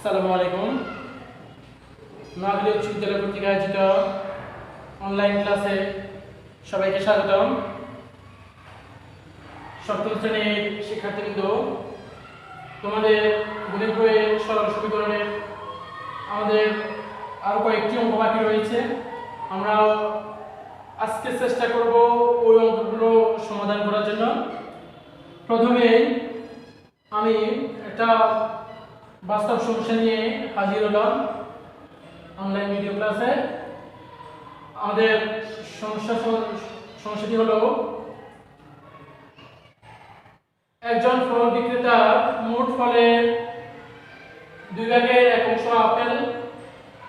আসসালামু আলাইকুম। নোয়াখালী উচ্চ বিদ্যালয় কর্তৃক আয়োজিত অনলাইন ক্লাসে সবাইকে স্বাগতম। সপ্তম শ্রেণীর শিক্ষার্থীবৃন্দ, তোমাদের গণিত বইয়ের সরল সমীকরণের আমাদের আরো কয়েকটি অঙ্ক বাকি রয়েছে। আমরা আজকে চেষ্টা করব ওই অঙ্কগুলো সমাধান করার জন্য। প্রথমে আমি একটা বাস্তব সমস্যা নিয়ে হাজির হলাম অনলাইন ভিডিও ক্লাসে। আমাদের সমস্যাটি হলো, একজন ফল বিক্রেতার মোট ফলের 2 ভাগের 1 অংশ আপেল,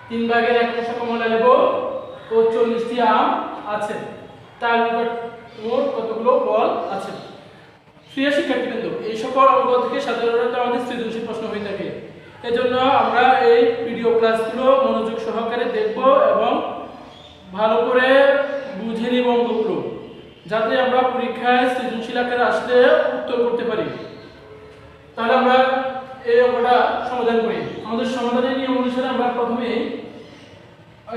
3 ভাগের 1 অংশ কমলা লেবু ও 40টি আম আছে। তার নিকট মোট কতগুলো ফল আছে? প্রিয় শিক্ষার্থীবৃন্দ, এই সকল অঙ্ক থেকে সাধারণত আমাদের সৃজনশীল প্রশ্ন হয়ে থাকে। এজন্য আমরা এই ভিডিও ক্লাসগুলো মনোযোগ সহকারে দেখব এবং ভালো করে বুঝে নিব অঙ্কগুলো, যাতে আমরা পরীক্ষায় সৃজনশীল আকারে আসলে উত্তর করতে পারি। তাহলে আমরা এই অঙ্কটা সমাধান করি। আমাদের সমাধানের নিয়ম অনুসারে আমরা প্রথমে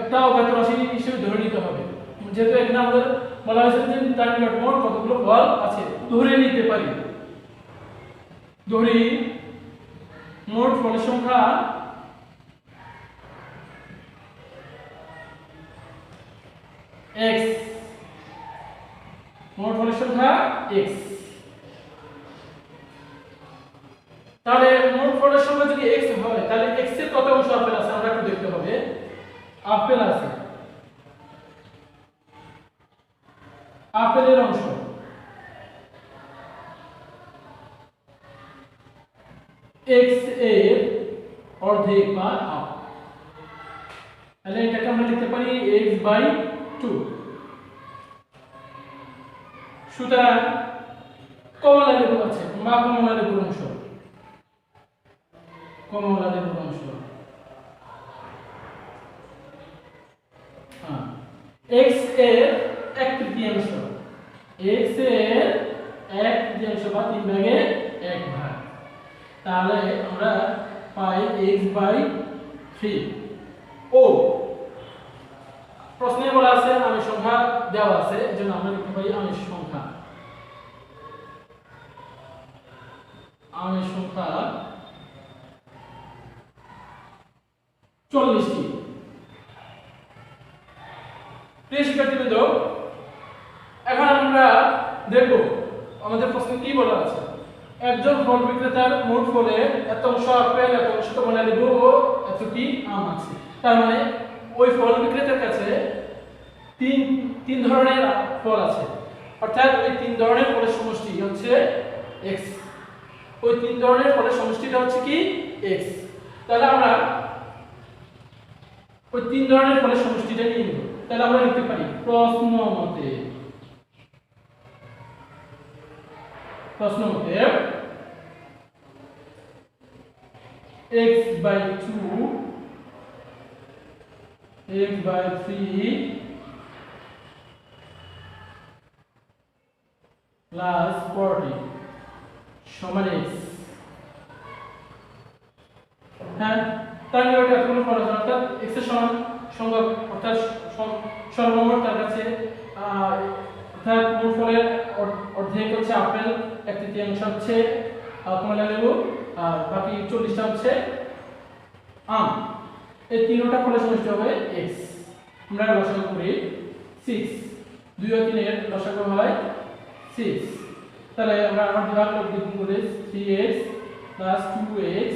একটা অজ্ঞাত রাশি হিসেবে ধরে নিতে হবে। যেহেতু এখানে আমাদের বলা হয়েছে যে তার নিকট মোট কতগুলো ফল আছে, ধরে নিতে পারি। ধরি মোট ফলের সংখ্যা x, মোট ফলের সংখ্যা x। তাহলে মোট ফলের সংখ্যা যদি x হয়, তাহলে x এর কত অংশ আপেল আছে আমরা একটু দেখতে হবে। আপেল আছে, আপেলের অংশ x এর অর্ধেক বা হাফ। তাহলে এটাকে আমরা লিখতে পারি x/2। সুতরাং কমলা লেবু আছে বা কমলা লেবুর অংশ, কমলা লেবুর অংশ x এর 1/3, x এর 1/3 বা 3 ভাগের 1 ভাগ। তাহলে আমরা পাই x/3। ও প্রশ্নে বলা আছে আমের সংখ্যা দেওয়া আছে, এজন্য আমরা লিখতে পারি আমের সংখ্যা। আমের সংখ্যা 40টি। প্রিয় শিক্ষার্থীবৃন্দ, এখন আমরা দেখব আমাদের প্রশ্নে কি বলা আছে। একজন ফল বিক্রেতার মোট ফলের এত অংশ আপেল, এত অংশ কমলা লেবু ও এতটি আম আছে। তার মানে ওই ফল বিক্রেতার কাছে তিন ধরনের ফল আছে, অর্থাৎ ওই 3 ধরনের ফলের সমষ্টি হচ্ছে x। ওই 3 ধরনের ফলের সমষ্টিটা হচ্ছে কি x। তাহলে আমরা ওই 3 ধরনের ফলের সমষ্টিটা নিয়ে নেব। তাহলে আমরা লিখতে পারি প্রশ্ন মতে x/2, x/3 plus 40 সমান x। হ্যাঁ, তাহলে ওটা এতগুলো ফল আছে, অর্থাৎ x এর সমান সংখ্যা, অর্থাৎ সর্বমোট তার কাছে অর্থাৎ মোট ফলের অর্ধেক হচ্ছে আপেল, 1/3 হচ্ছে কমলা লেবু, আর বাকি 40টা হচ্ছে আম। এই তিনটা ফলের সমষ্টি হবে x। আমরা লসাগু করি 6, 2 ও 3 এর লসাগু হয় 6। তাহলে আমরা আমার ভাগ গুণ করে 3x plus 2x।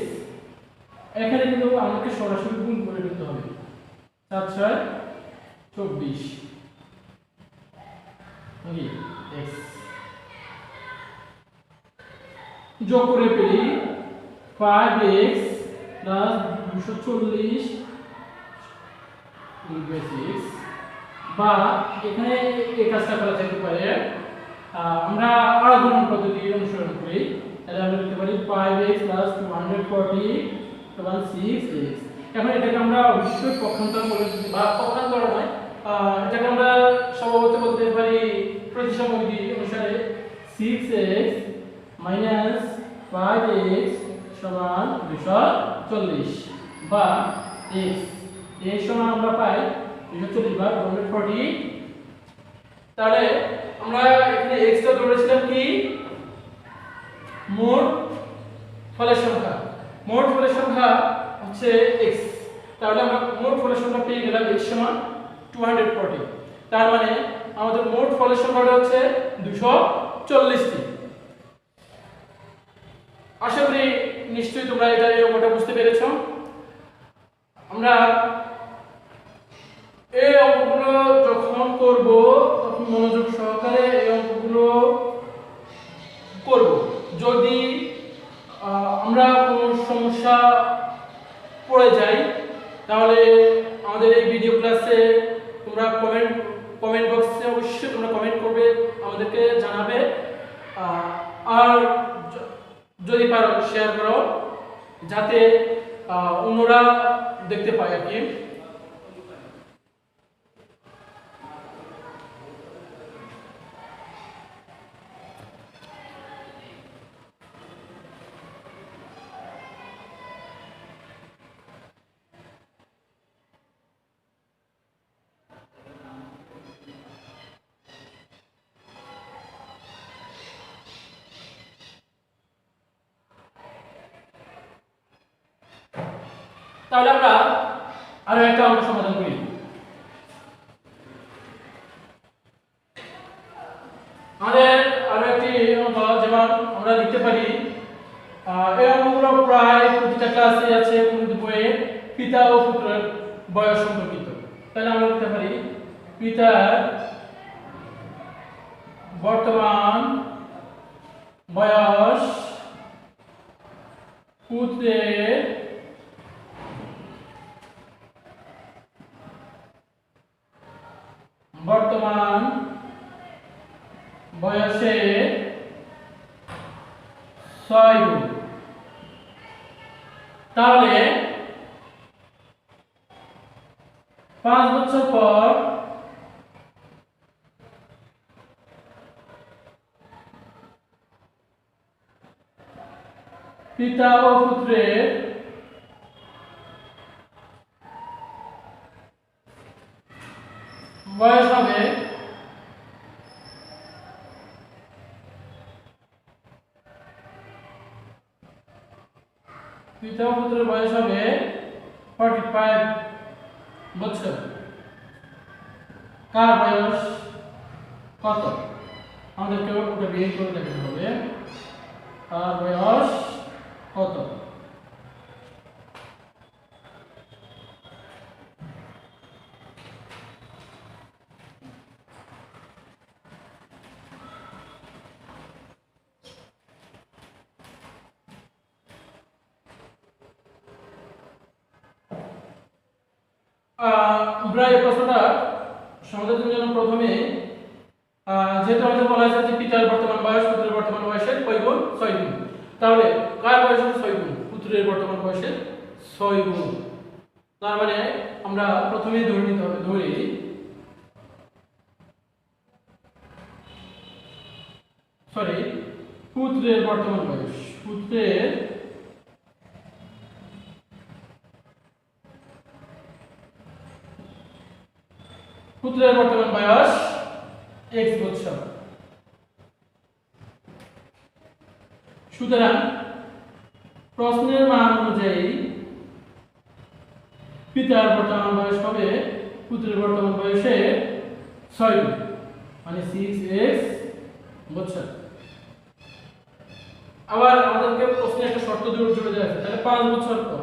এখানে কিন্তু আমাকে সরাসরি গুণ করে দিতে হবে। 7 6 24 x। যোগ করে পেলি 5x plus 240 6, বা এখানে এই কাজটা করা যেতে পারে, আমরা আরোহণ পদ্ধতি অনুসরণ করি। তাহলে আমরা লিখতে পারি 5x plus 240 সমান 6x। এখন এটাকে আমরা অবশ্যই পক্ষান্তর করে, বা পক্ষান্তর নয়, এটাকে আমরা সম্ভবত বলতে পারি প্রতিসম বিধি অনুসারে 6x minus 5x সমান 240। বা x এই সমান আমরা পাই 240 ভাগ 140। তাহলে আমরা এখানে x টা ধরেছিলাম কি মোট ফলের সংখ্যা, মোট ফলের সংখ্যা হচ্ছে x, তাহলে আমরা মোট ফলের সংখ্যা পেয়ে গেলাম x সমান 240। তার মানে আমাদের মোট ফলের সংখ্যাটা হচ্ছে 240টি। আশা করি নিশ্চয়ই তোমরা এটা এই অঙ্কটা বুঝতে পেরেছো। আমরা এই অঙ্কগুলো যখন করব তখন মনোযোগ সহকারে এই অঙ্কগুলো করব। যদি আমরা কোনো সমস্যা পড়ে যাই তাহলে আমাদের এই ভিডিও ক্লাসে তোমরা কমেন্ট বক্সে অবশ্যই তোমরা কমেন্ট করবে, আমাদেরকে জানাবে। আর যদি পারো শেয়ার করো যাতে অন্যরা দেখতে পায় আর কি। তাহলে আমরা আরো একটা অঙ্ক সমাধান করি। আমাদের আরো একটি অঙ্ক, যেমন আমরা লিখতে পারি এই অঙ্কগুলো প্রায় প্রতিটা ক্লাসে আছে কোন বইয়ে, পিতা ও পুত্রের বয়স সম্পর্কিত। তাহলে আমরা লিখতে পারি পিতার বর্তমান বয়স পুত্রের বর্তমান বয়সে 6 গুণ। তাহলে 5 বছর পর পিতা ও পুত্রের বয়স হবে পিতা ও পুত্রের বয়স হবে 45 বছর। কার বয়স কত আমাদেরকে ওটা বের করে দেখাতে হবে। কার বয়স কত? আমরা এই প্রশ্নটা সমাধানের জন্য প্রথমে যেহেতু আমাদের বলা আছে যে পিতার বর্তমান বয়স পুত্রের বর্তমান বয়সের কয় গুণ? 6 গুণ। তাহলে কার বয়স 6 গুণ? পুত্রের বর্তমান বয়সের 6 গুণ। তার মানে আমরা প্রথমেই ধরে নিতে হবে, ধরি পুত্রের বর্তমান বয়স, পুত্রের বর্তমান বয়স x বছর। সুতরাং প্রশ্নের মান অনুযায়ী পিতার বর্তমান বয়স হবে পুত্রের বর্তমান বয়সে 6 গুণ, মানে 6x বছর। আবার আমাদেরকে প্রশ্নে একটা শর্ত জুড়ে দেওয়া আছে, তাহলে 5 বছর পর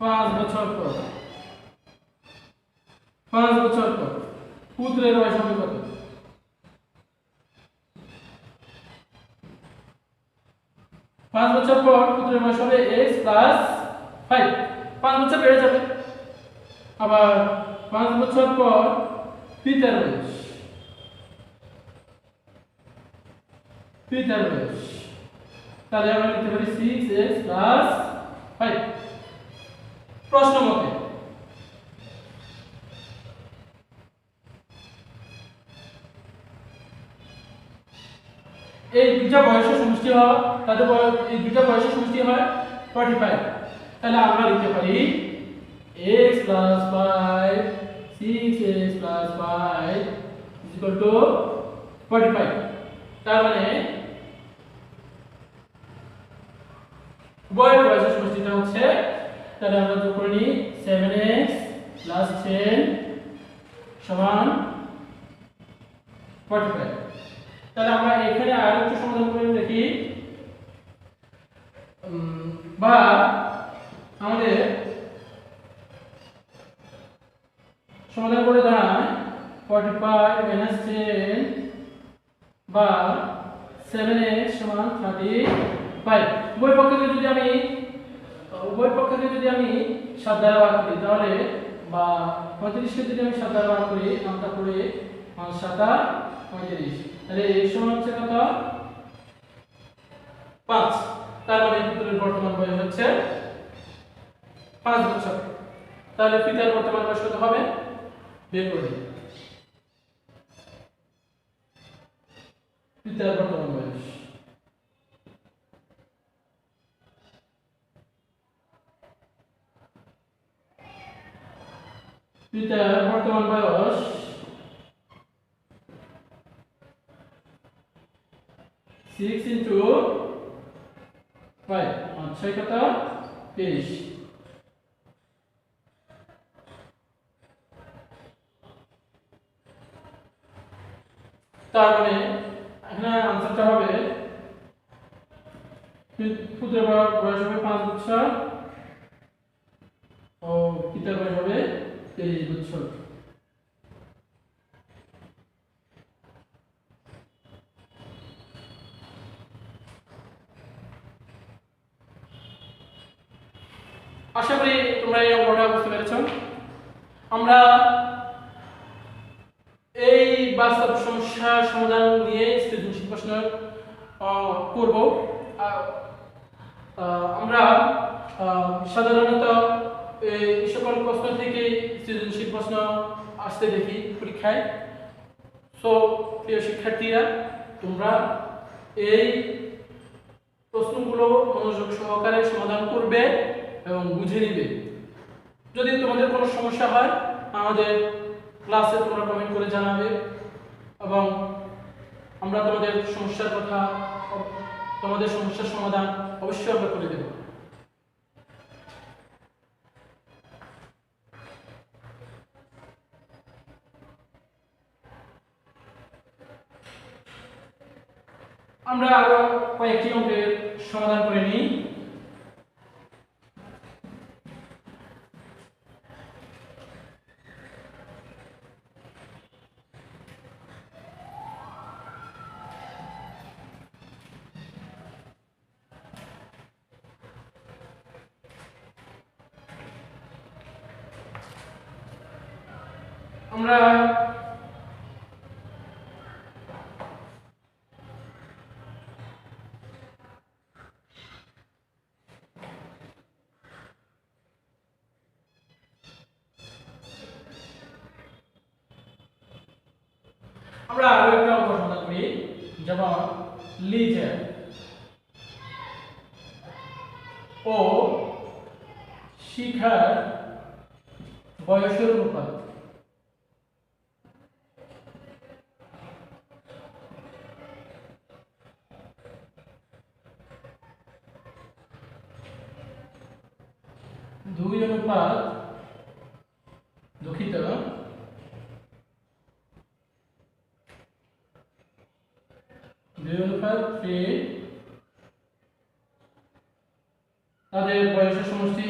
5 বছর পর পুত্রের বয়স হবে কত? 5 বছর পর পুত্রের বয়স হবে x প্লাস 5, 5 বছর বেড়ে যাবে। আবার 5 বছর পর পিতার বয়স, তাহলে আমরা লিখতে পারি 6x প্লাস 5। প্রশ্ন মতে এই দুইটা বয়সের সমষ্টি হয়, তাদের এই দুইটা বয়সের সমষ্টি হয় 45। তাহলে আমরা লিখতে পারি x plus 5 6x plus 5 is equal to 45। তার মানে উভয় বয়সের সমষ্টিটা হচ্ছে, তাহলে আমরা যোগ করে নিই 7x plus 10 সমান 45। তাহলে আমরা এখানে আরেকটু সমাধান করে দেখি, বা আমাদের সমাধান করে দাঁড়ায় 45 minus 10 বা 7x সমান 35। উভয় পক্ষকে যদি আমি 7 দ্বারা ভাগ করি তাহলে, বা 35 কে যদি আমি 7 দ্বারা ভাগ করি, আমরা করে 5 7 35, তাহলে x সমান হচ্ছে কত 5। তার মানে পুত্রের বর্তমান বয়স হচ্ছে 5 বছর। তাহলে পিতার বর্তমান বয়স কত হবে বের করে দিই। পিতার বর্তমান বয়স, পিতার বর্তমান বয়স 6 into 5 আর 6 কত 23। তার মানে এখানে आंसरটা হবে পুত্রের বয়স হবে 5 বছর ও পিতার বয়স হবে 23 বছর। আশা করি তোমরা এই অঙ্কটা বুঝতে পেরেছো। আমরা এই বাস্তব সমস্যার সমাধান নিয়ে সৃজনশীল প্রশ্ন করব। আমরা সাধারণত এই সকল প্রশ্ন থেকে সৃজনশীল প্রশ্ন আসতে দেখি পরীক্ষায়। সো প্রিয় শিক্ষার্থীরা, তোমরা এই প্রশ্নগুলো মনোযোগ সহকারে সমাধান করবে এবং বুঝে নিবে। যদি তোমাদের কোনো সমস্যা হয় আমাদের ক্লাসে তোমরা কমেন্ট করে জানাবে এবং আমরা তোমাদের সমস্যার সমাধান অবশ্যই আমরা করে দেব। আমরা আরো কয়েকটি অঙ্কের সমাধান করে নিই। আমরা আরো একটা অঙ্ক সমাধান করি, যেমন লিজের ও শিখার বয়সের অনুপাত। দুই অনুপাত দুঃখিত দুই অনুপাত 3, তাদের বয়সের সমষ্টি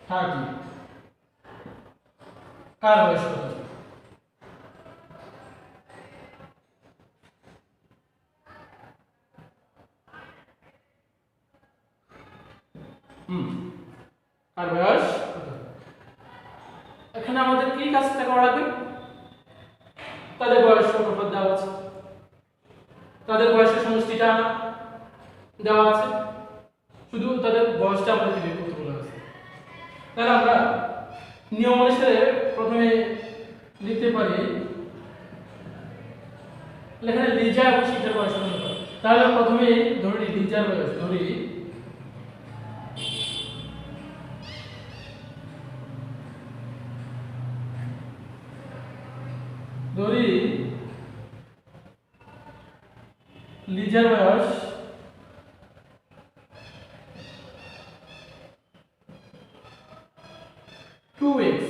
30। কার বয়স কত? কার বয়স কত? এখানে আমাদের কি কাজটা করা লাগবে? তাদের বয়স অনুপাত দেওয়া আছে, তাদের বয়সের সমষ্টিটা দেওয়া আছে, শুধু তাদের বয়সটা আমাদের বের করতে বলা আছে। তাহলে আমরা নিয়ম অনুসারে প্রথমে লিখতে পারি এখানে লিজা এবং শিখার বয়স অনুপাত। তাহলে প্রথমে ধরি লিজার বয়স ধরি লিজার বয়স 2x,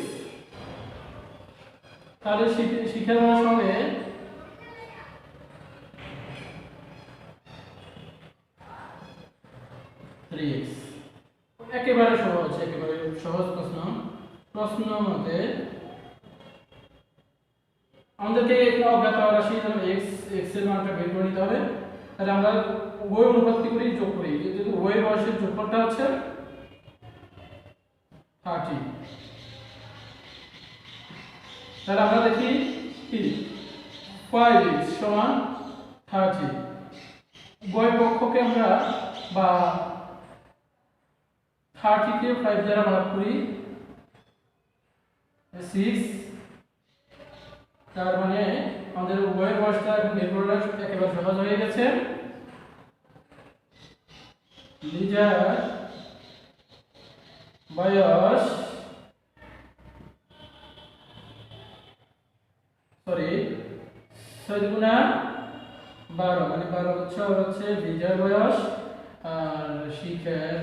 তাহলে শিখার বয়স হবে 3x। একেবারে সহজ প্রশ্ন মতে আমাদেরকে অজ্ঞাত রাশি x এর মানটা বের করে নিতে হবে। তাহলে আমরা উভয় অনুপাত কি করি, যোগ করি। যদি উভয়ের বয়সের যোগফলটা হচ্ছে 30, তাহলে আমরা দেখি কি 5x সমান 30। উভয় পক্ষকে আমরা বা 30 কে 5 দ্বারা ভাগ করি 6, তার মানে আমাদের উভয়ের বয়সটা এখন বের করা একেবারে সহজ হয়ে গেছে। লিজার বয়স 6 গুণা 12, মানে 12 বছর হচ্ছে লিজার বয়স, আর শিখার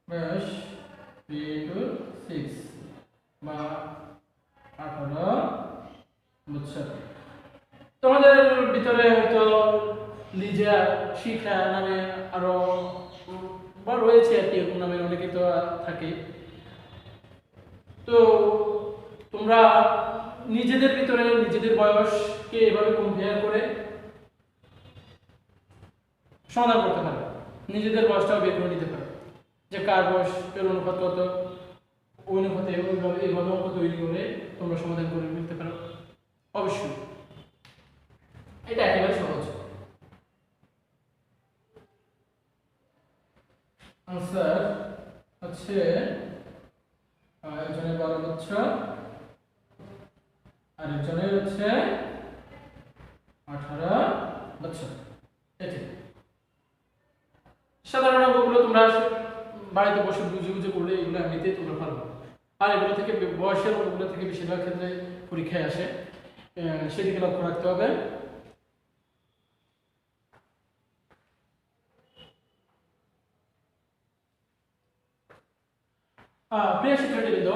বয়স 6 বা 18 বছর। তোমাদের ভিতরে হয়তো লিজা, শিখা নামে আরো বা রয়েছে আর কি, এরকম নামের অনেকে তো থাকে। তো তোমরা নিজেদের ভিতরে নিজেদের বয়সকে এভাবে কম্পেয়ার করে সমাধান করতে পারো, নিজেদের বয়সটাও বের করে নিতে পারো যে কার বয়সের অনুপাত কত, ওই অনুপাতে এইভাবে অঙ্ক তৈরি করে তোমরা সমাধান করে নিতে পারো। অবশ্যই এটা একেবারে সহজ। আনসার হচ্ছে একজনের 12 বছর আর একজনের হচ্ছে 18 বছর। সাধারণ অঙ্কগুলো তোমরা বাড়িতে বসে বুঝে বুঝে করলে এগুলো এমনিতেই তোমরা পারবে। আর এগুলো থেকে বয়সের অঙ্কগুলো থেকে বেশিরভাগ ক্ষেত্রে পরীক্ষায় আসে, সেদিকে লক্ষ্য রাখতে হবে। প্রিয় শিক্ষার্থীবৃন্দ,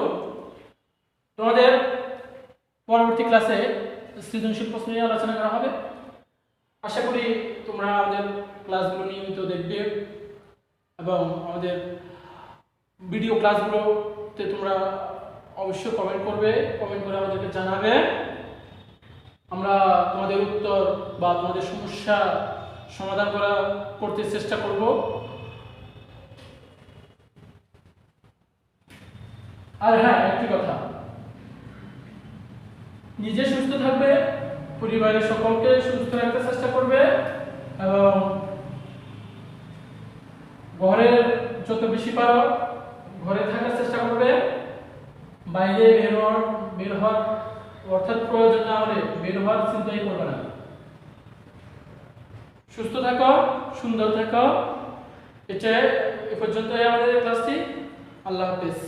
তোমাদের পরবর্তী ক্লাসে সৃজনশীল প্রশ্ন নিয়ে আলোচনা করা হবে। আশা করি তোমরা আমাদের ক্লাসগুলো নিয়মিত দেখবে এবং আমাদের ভিডিও ক্লাসগুলোতে তোমরা অবশ্যই কমেন্ট করে আমাদেরকে জানাবে। আমরা তোমাদের উত্তর বা তোমাদের সমস্যা সমাধান করতে চেষ্টা করব। আর হ্যাঁ, একটি কথা, নিজে সুস্থ থাকবে, পরিবারের সকলকে সুস্থ রাখতে চেষ্টা করবে এবং ঘরের যত বেশি পারো ঘরে থাকার চেষ্টা করবে। বাইরে বের হওয়ার অর্থাৎ প্রয়োজন না হলে বের হওয়ার চিন্তাই করবে না। সুস্থ থাকো, সুন্দর থাকো। এ পর্যন্তই আমাদের ক্লাসটি। আল্লাহ হাফেজ।